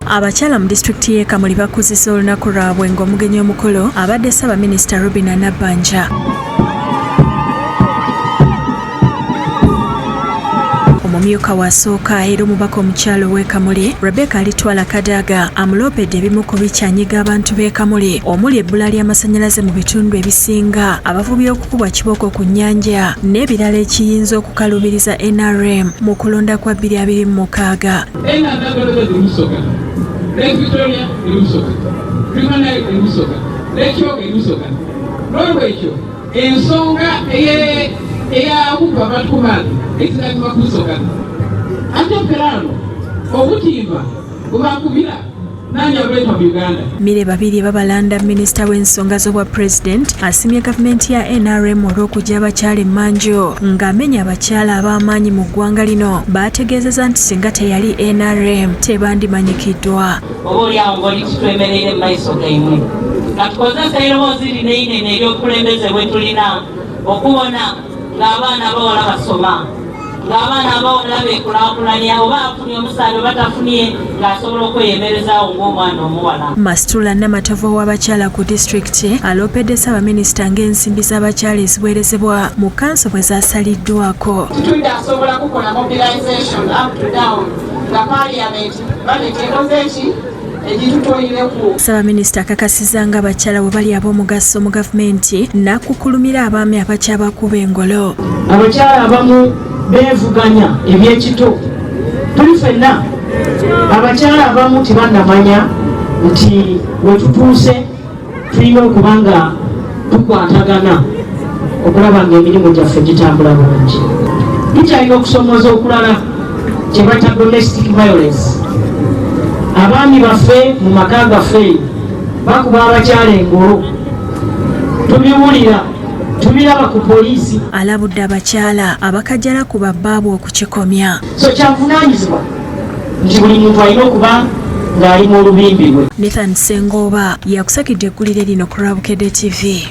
Abakyala mu disitulikiti y'e Kamuli bakozesa olunaku lwabwe ng'omugenyi omukulu abadde Ssaabaminisita Robinah Nabbanja. Omumyuka wasooka era omubaka omukyalo w'e Kamuli Rebecca Alitwala Kadaga amuloopedde ebimu ku bikyanyiga abantu b'e Kamuli omuli ebbula ly'amasannyalaze mu bitundu ebisinga, abavubi okukubwa kibooko ku nnyanja n'ebirala ekiyinza okukalubiriza NRM mu kulonda kwa 2026. Ensonga eyakubba abatukumazi ekizagima kusoka ate perano obutimba bwebakubira nanya bweta mu Uganda. Mire babiri babalanda minisita w'ensonga z'obwa president asimye gavumenti ya NRM olw'okujja abakyala emmanjo ng'amenya abakyala ab'amaanyi mu ggwanga lino baategeezeza nti singa teyali NRM tebandimanyikiddwa. Oboolyawo ng'oli kitwemerere mu maaso gaimwe katukozesa erowoozi lino inene ery'obukulembeze bwe tulina okubona ng'abaana abawala basoma, ng'abaana abawala beekulaakulanya oba afunye omusaala batafunye ng'asobola okweyemerezaawo ng'omwana omuwala. Masitula Namatovu w'abakyala ku disitulikiti aloopedde Ssaabaminisita ng'ensimbi z'abakyala eziweerezebwa mu kanso bwe zaasaliddwako. Kitundu asobola kukola mobilization up to down nga paaliyamenti bajeti ekoze eki egitutoyireku. Ssaabaminisita akakasizza ng'abakyala bwe bali ab'omugaso mu gavumenti n'akukulumira abaami abakyabakuba engolo. Abakyala abamu beevuganya ebyekito. Tuli ffenna abakyala abamu tebannamanya nti we tutuuse tulina okuba nga tukwatagana okulaba ng'emirimu gyaffe gitambula bulungi. Tukyalina okusomooza okulala kye bayita domestic violence. Abaami baffe mu maka gaffe bakuba abakyala engolo, tubiwulira tubiraba ku poliisi. Alabudde abakyala abakajjala ku babbaabwe okukikomya. So kyavunaanyizibwa nti buli muntu alina okuba ng'ali mu olubimbi lwe. Nathan Sengooba yakusakidde eggulire lino ku Lwabukedde TV.